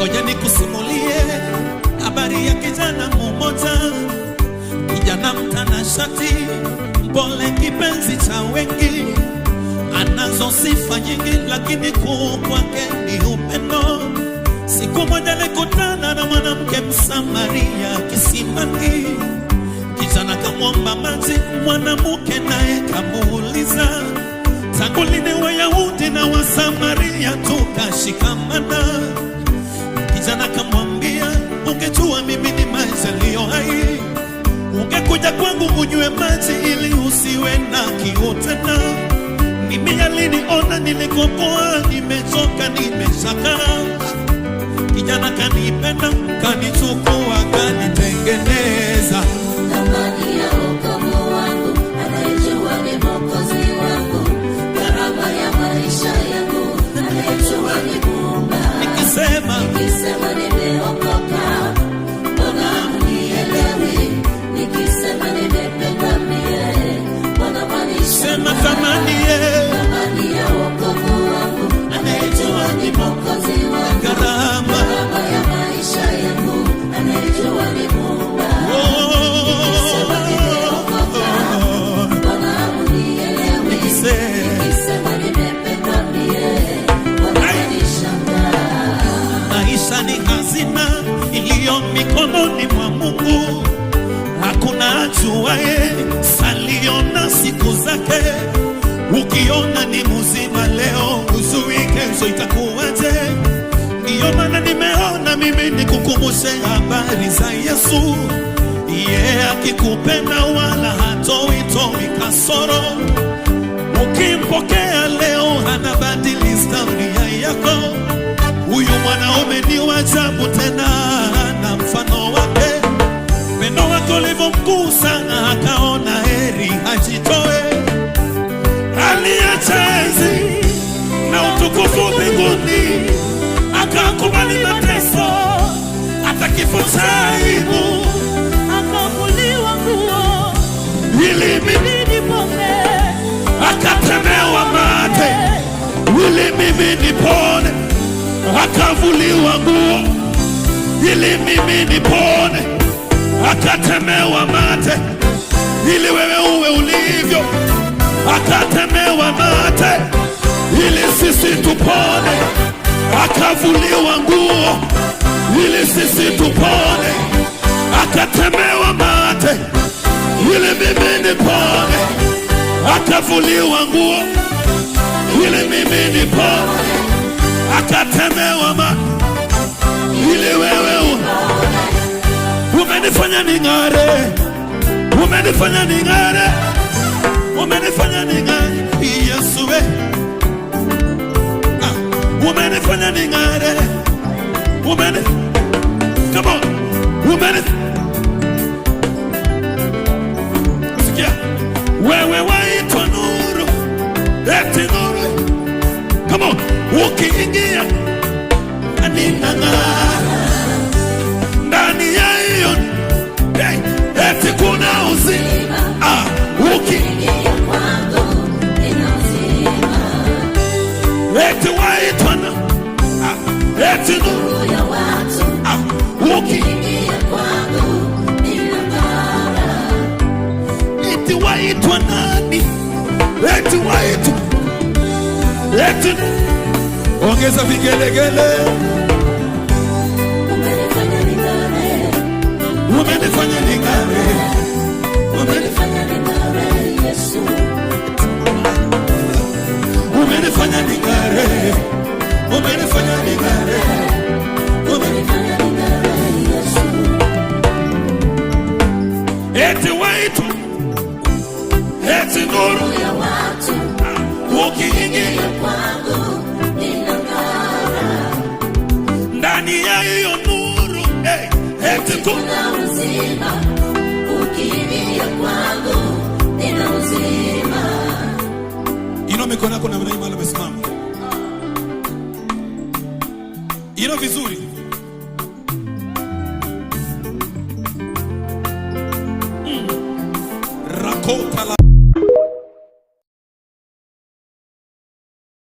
Ngoja nikusimulie habari ya kijana mmoja, kijana mtanashati, mpole, kipenzi cha wengi, anazo sifa nyingi, lakini kuu kwake ni upendo. Siku moja alikutana na mwanamke Msamaria kisimani. Kijana kamwomba maji, mwanamke naye kamuuliza, tangu lini Wayahudi na Wasamaria tukashikamana? Kijana kamwambia, ungejua mimi ni maji yaliyo hai, ungekuja kwangu unywe maji ili usiwe na kiu tena. Mimi aliniona nilikopoa, nimechoka, nimeshaka. Kijana kanipenda, kanichukua, kanitengeneza. Thamani ya wokovu wangu, anayejua ni Mwokozi wangu. Gharama ya maisha yangu, anayejua ni Muumba. Nikisema nimeokoka, mbona hunielewi? Nikisema nimependa mie, mbona manisha? Sema thamani ya wokovu wangu, anayejua ni Mwokozi wangu. Gharama ya maisha yangu, anayejua ni Muumba. Nikisema nimeokoka, mbona hunielewi? Nikisema nimependa mie, mbona manisha? maisha ni hazina iliyo mikononi mwa Mungu. Hakuna ajuaye salio na siku zake. Ukiona ni mzima leo, uzui kesho itakuwaje? Ndiyo maana nimeona mimi nikukumbushe habari za Yesu. Yeye akikupenda wala hatoi kasoro. Ukimpokea leo, anabadili historia yako. Huyu mwanaume ni wa ajabu, tena na mfano wake. Pendo wake ulivyo mkuu sana, akaona heri ajitoe. Aliacha enzi na utukufu mbinguni, akakubali mateso, hata kifo cha aibu, Akavuliwa nguo ili mimi nipone, akatemewa mate, ili mimi nipone. Akavuliwa nguo ili mimi nipone, akatemewa mate, ili wewe uwe ulivyo. Akatemewa mate, ili sisi tupone. Akavuliwa nguo, ili sisi tupone. Akatemewa mate, ili mimi nipone. Akavuliwa nguo, ili mimi nipone. Akatemewa mate, ili wewe umenifanya ning'are, umenifanya ning'are, umenifanya ning'are. Yesu we, umenifanya ning'are, come on, sikia, wewe waitwa nuru, eti nuru. Come on, ukiingia ninang'ara ndani ya hiyo, eti kuna uzima. Ukiingia kwangu nina uzima. eti waitwa na eti nuru ya watu. Ukiingia kwangu ninang'ara. eti waitwa nani? Eti waitwa, eti ongeza vigelegele. Umenifanya ning'are, Umenifanya ning'are, umenifanya ning'are Yesu. umenifanya ning'are, umenifanya ning'are, Umenifanya ning'are Yesu. eti waitwa, eti nuru ya watu. ukiingia Kwangu ninang'ara. ndani ya hiyo nuru, eti Kuna uzima. Ukiingia kwangu nina uzima. ino mikono yako na mnaimala umesimama ino vizuri.